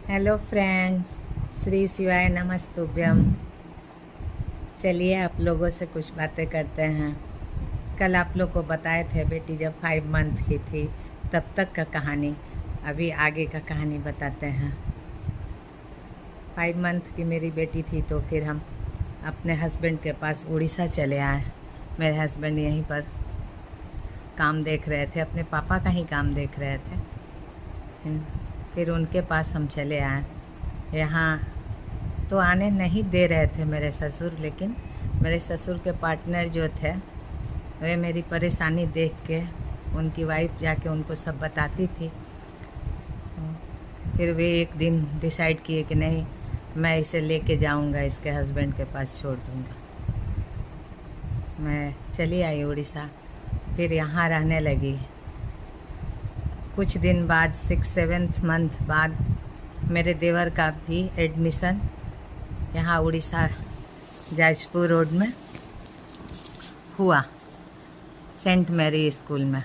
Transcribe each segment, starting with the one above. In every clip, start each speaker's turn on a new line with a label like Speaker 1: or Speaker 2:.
Speaker 1: Hello friends, Shri शिवाय नमस्तुभ्यम। चलिए आप लोगों से कुछ बातें करते हैं। कल आप लोग को बताए थे बेटी जब 5 मंथ की थी तब तक का कहानी, अभी आगे का कहानी बताते हैं। 5 मंथ की मेरी बेटी थी तो फिर हम अपने हस्बैंड के पास उड़ीसा चले आए। मेरे हस्बैंड यहीं पर काम देख रहे थे, अपने पापा का ही काम देख रहे थे। फिर उनके पास हम चले आए। यहाँ तो आने नहीं दे रहे थे मेरे ससुर, लेकिन मेरे ससुर के पार्टनर जो थे वे मेरी परेशानी देख के उनकी वाइफ जाके उनको सब बताती थी। फिर वे एक दिन डिसाइड किए कि नहीं, मैं इसे लेके जाऊंगा, इसके हस्बैंड के पास छोड़ दूंगा। मैं चली आई उड़ीसा, फिर यहाँ रहने लगी। कुछ दिन बाद 6-7 मंथ बाद मेरे देवर का भी एडमिशन यहाँ उड़ीसा जाजपुर रोड में हुआ, सेंट मैरी स्कूल में।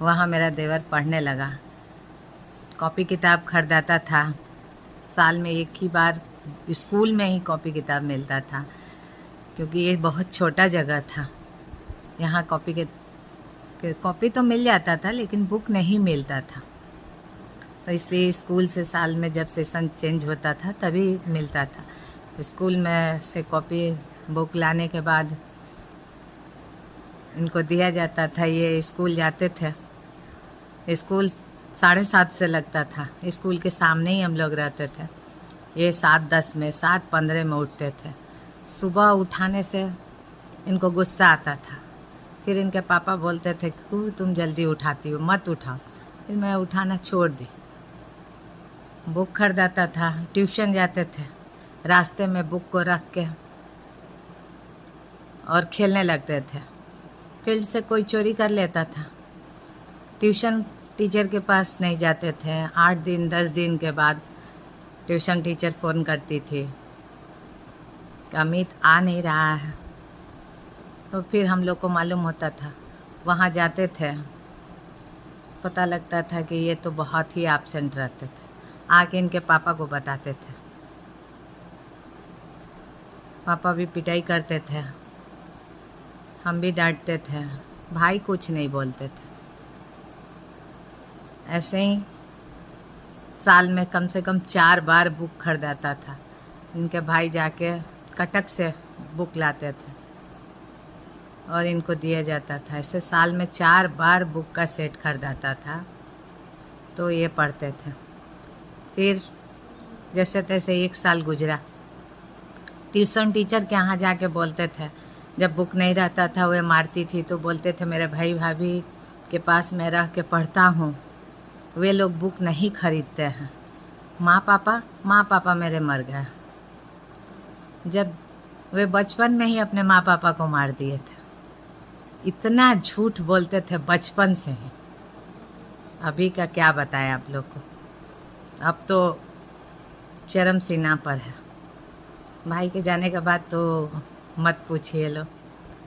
Speaker 1: वहाँ मेरा देवर पढ़ने लगा। कॉपी किताब खरीदाता था, साल में एक ही बार स्कूल में ही कॉपी किताब मिलता था, क्योंकि ये बहुत छोटा जगह था। यहाँ कॉपी तो मिल जाता था लेकिन बुक नहीं मिलता था, तो इसलिए स्कूल से साल में जब सेशन चेंज होता था तभी मिलता था। स्कूल में से कॉपी बुक लाने के बाद इनको दिया जाता था। ये स्कूल जाते थे, स्कूल 7:30 से लगता था। स्कूल के सामने ही हम लोग रहते थे। ये 7:10 में 7:15 में उठते थे। सुबह उठाने से इनको गुस्सा आता था। फिर इनके पापा बोलते थे क्यों तुम जल्दी उठाती हो, मत उठाओ। फिर मैं उठाना छोड़ दी। बुक खरीदाता था, ट्यूशन जाते थे, रास्ते में बुक को रख के और खेलने लगते थे। फील्ड से कोई चोरी कर लेता था। ट्यूशन टीचर के पास नहीं जाते थे। 8 दिन 10 दिन के बाद ट्यूशन टीचर फ़ोन करती थी कि अमित आ नहीं रहा है, तो फिर हम लोग को मालूम होता था। वहाँ जाते थे, पता लगता था कि ये तो बहुत ही एब्सेंट रहते थे। आके इनके पापा को बताते थे। पापा भी पिटाई करते थे, हम भी डांटते थे, भाई कुछ नहीं बोलते थे। ऐसे ही साल में कम से कम 4 बार बुक खरीदाता था। इनके भाई जाके कटक से बुक लाते थे और इनको दिया जाता था। ऐसे साल में 4 बार बुक का सेट खरीदाता था, तो ये पढ़ते थे। फिर जैसे तैसे 1 साल गुजरा। ट्यूशन टीचर के यहाँ जाके बोलते थे, जब बुक नहीं रहता था वे मारती थी, तो बोलते थे मेरे भाई भाभी के पास मैं रह के पढ़ता हूँ, वे लोग बुक नहीं खरीदते हैं। माँ पापा मेरे मर गए। जब वे बचपन में ही अपने माँ पापा को मार दिए थे। इतना झूठ बोलते थे बचपन से ही। अभी का क्या बताएं आप लोग को, अब तो चरम सीमा पर है। भाई के जाने के बाद तो मत पूछिए लो,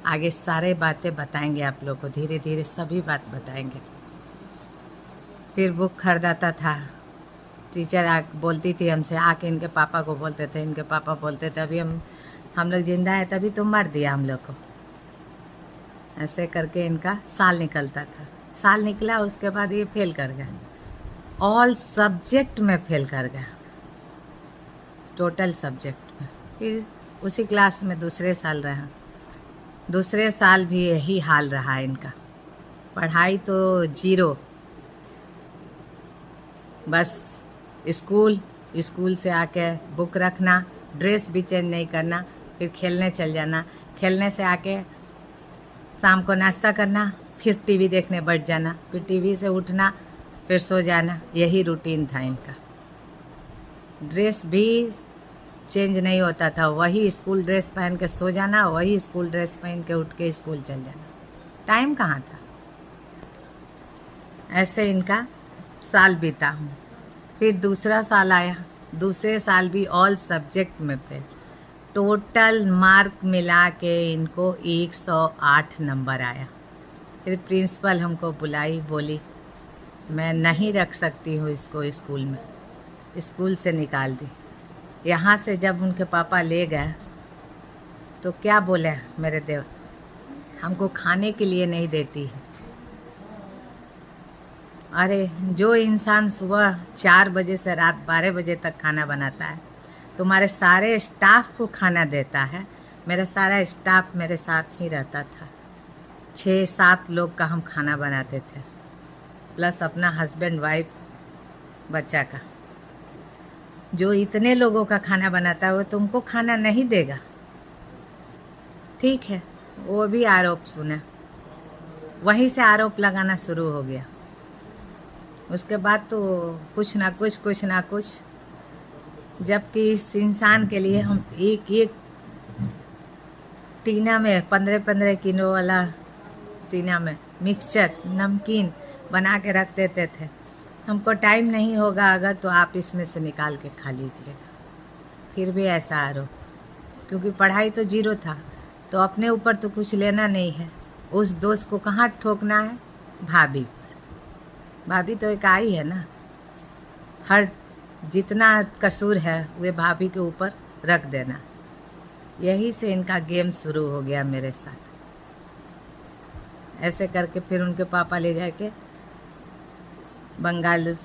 Speaker 1: आगे सारे बातें बताएंगे आप लोग को, धीरे धीरे सभी बात बताएंगे। फिर बुक खरीदाता था। टीचर बोलती थी हमसे, आके इनके पापा को बोलते थे। इनके पापा बोलते थे अभी हम लोग जिंदा है तभी तो मार दिया हम लोग को। ऐसे करके इनका साल निकलता था। साल निकला, उसके बाद ये फेल कर गया, ऑल सब्जेक्ट में फेल कर गया, टोटल सब्जेक्ट में। फिर उसी क्लास में दूसरे साल रहा। दूसरे साल भी यही हाल रहा इनका, पढ़ाई तो 0। बस स्कूल से आके बुक रखना, ड्रेस भी चेंज नहीं करना, फिर खेलने चल जाना। खेलने से आके शाम को नाश्ता करना, फिर टीवी देखने बैठ जाना, फिर टीवी से उठना, फिर सो जाना। यही रूटीन था इनका। ड्रेस भी चेंज नहीं होता था, वही स्कूल ड्रेस पहन के सो जाना, वही स्कूल ड्रेस पहन के उठ के स्कूल चल जाना। टाइम कहाँ था। ऐसे इनका साल बीता हूँ। फिर दूसरा साल आया, दूसरे साल भी ऑल सब्जेक्ट में फेल। टोटल मार्क मिला के इनको 108 नंबर आया। फिर प्रिंसिपल हमको बुलाई, बोली मैं नहीं रख सकती हूँ इसको स्कूल में। स्कूल से निकाल दी। यहाँ से जब उनके पापा ले गए तो क्या बोले मेरे देव, हमको खाने के लिए नहीं देती है। अरे जो इंसान सुबह 4 बजे से रात 12 बजे तक खाना बनाता है, तुम्हारे सारे स्टाफ को खाना देता है। मेरा सारा स्टाफ मेरे साथ ही रहता था, 6-7 लोग का हम खाना बनाते थे, प्लस अपना हस्बैंड वाइफ बच्चा का। जो इतने लोगों का खाना बनाता है वो तुमको खाना नहीं देगा। ठीक है, वो भी आरोप सुना, वहीं से आरोप लगाना शुरू हो गया। उसके बाद तो कुछ ना कुछ, जबकि इस इंसान के लिए हम एक एक टीना में 15-15 किलो वाला टीना में मिक्सचर नमकीन बना के रख देते थे। हमको टाइम नहीं होगा अगर तो आप इसमें से निकाल के खा लीजिएगा। फिर भी ऐसा आरोप, क्योंकि पढ़ाई तो 0 था, तो अपने ऊपर तो कुछ लेना नहीं है। उस दोस्त को कहाँ ठोकना है? भाभी पर। भाभी तो एक आई है ना, हर जितना कसूर है वे भाभी के ऊपर रख देना। यही से इनका गेम शुरू हो गया मेरे साथ। ऐसे करके फिर उनके पापा ले जाके बंगाल,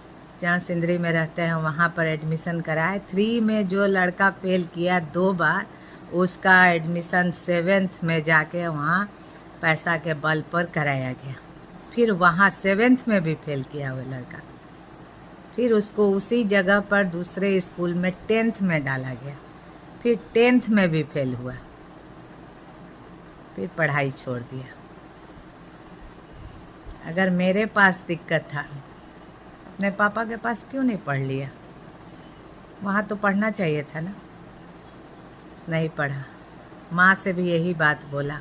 Speaker 1: जहाँ सिंदरी में रहते हैं, वहाँ पर एडमिशन कराए। 3 में जो लड़का फेल किया 2 बार, उसका एडमिशन 7th में जाके वहाँ पैसा के बल पर कराया गया। फिर वहाँ 7th में भी फेल किया वो लड़का, फिर उसको उसी जगह पर दूसरे स्कूल में 10th में डाला गया। फिर 10th में भी फेल हुआ, फिर पढ़ाई छोड़ दिया। अगर मेरे पास दिक्कत था, अपने पापा के पास क्यों नहीं पढ़ लिया? वहाँ तो पढ़ना चाहिए था ना, नहीं पढ़ा। माँ से भी यही बात बोला,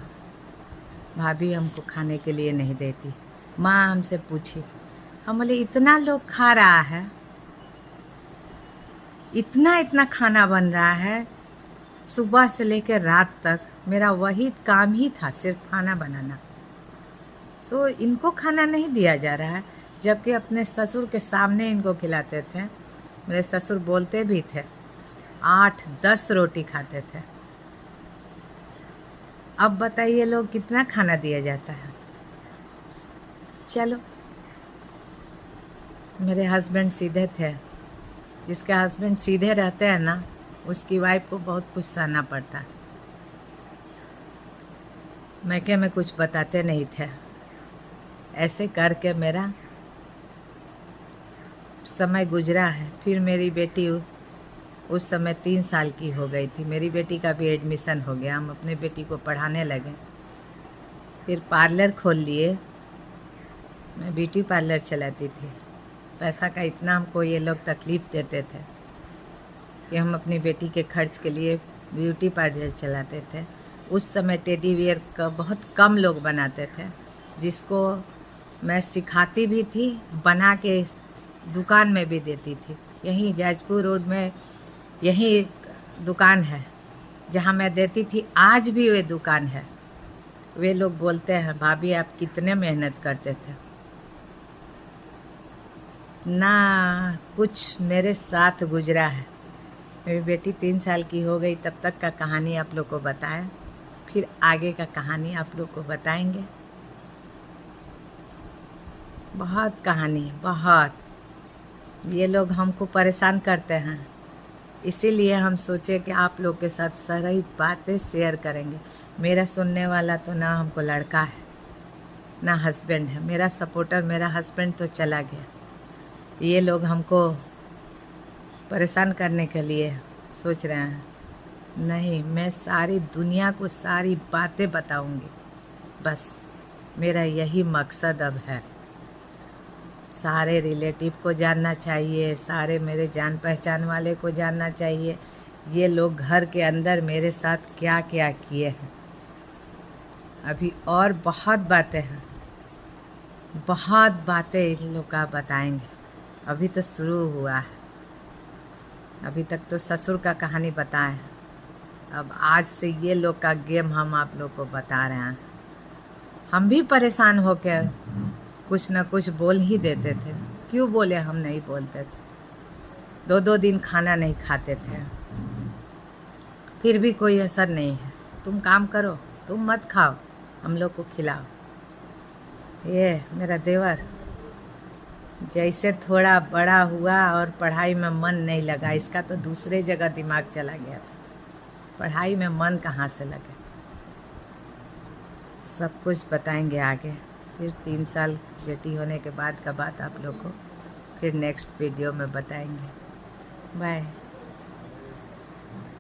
Speaker 1: भाभी हमको खाने के लिए नहीं देती। माँ हमसे पूछी, हम बोले इतना लोग खा रहा है, इतना खाना बन रहा है, सुबह से लेकर रात तक मेरा वही काम ही था, सिर्फ खाना बनाना। सो इनको खाना नहीं दिया जा रहा है, जबकि अपने ससुर के सामने इनको खिलाते थे। मेरे ससुर बोलते भी थे, 8-10 रोटी खाते थे। अब बताइए लोग कितना खाना दिया जाता है। चलो, मेरे हस्बैंड सीधे थे। जिसके हस्बैंड सीधे रहते हैं ना, उसकी वाइफ को बहुत कुछ सहना पड़ता। मैके में कुछ बताते नहीं थे। ऐसे करके मेरा समय गुजरा है। फिर मेरी बेटी उस समय 3 साल की हो गई थी। मेरी बेटी का भी एडमिशन हो गया, हम अपने बेटी को पढ़ाने लगे। फिर पार्लर खोल लिए। मैं ब्यूटी पार्लर चलाती थी। पैसा का इतना हमको ये लोग तकलीफ़ देते थे कि हम अपनी बेटी के खर्च के लिए ब्यूटी पार्लर चलाते थे। उस समय टेडी बियर का बहुत कम लोग बनाते थे, जिसको मैं सिखाती भी थी, बना के दुकान में भी देती थी। यहीं जाजपुर रोड में यही दुकान है जहाँ मैं देती थी, आज भी वे दुकान है। वे लोग बोलते हैं, भाभी आप कितने मेहनत करते थे ना। कुछ मेरे साथ गुजरा है। मेरी बेटी 3 साल की हो गई, तब तक का कहानी आप लोग को बताया, फिर आगे का कहानी आप लोग को बताएंगे। बहुत कहानी, बहुत। ये लोग हमको परेशान करते हैं, इसीलिए हम सोचे कि आप लोग के साथ सारी बातें शेयर करेंगे। मेरा सुनने वाला तो ना हमको लड़का है ना हस्बैंड है। मेरा सपोर्टर, मेरा हस्बैंड तो चला गया। ये लोग हमको परेशान करने के लिए सोच रहे हैं। नहीं, मैं सारी दुनिया को सारी बातें बताऊंगी। बस मेरा यही मकसद अब है। सारे रिलेटिव को जानना चाहिए, सारे मेरे जान पहचान वाले को जानना चाहिए, ये लोग घर के अंदर मेरे साथ क्या क्या किए हैं। अभी और बहुत बातें हैं, बहुत बातें इन लोग का बताएंगे। अभी तो शुरू हुआ है। अभी तक तो ससुर का कहानी बताए हैं, अब आज से ये लोग का गेम हम आप लोग को बता रहे हैं। हम भी परेशान होकर कुछ न कुछ बोल ही देते थे। क्यों बोले हम नहीं बोलते थे? 2-2 दिन खाना नहीं खाते थे, फिर भी कोई असर नहीं है। तुम काम करो, तुम मत खाओ, हम लोग को खिलाओ। ये मेरा देवर जैसे थोड़ा बड़ा हुआ और पढ़ाई में मन नहीं लगा, इसका तो दूसरे जगह दिमाग चला गया था, पढ़ाई में मन कहाँ से लगे। सब कुछ बताएंगे आगे, फिर 3 साल बेटी होने के बाद का बात आप लोग को फिर नेक्स्ट वीडियो में बताएंगे। बाय।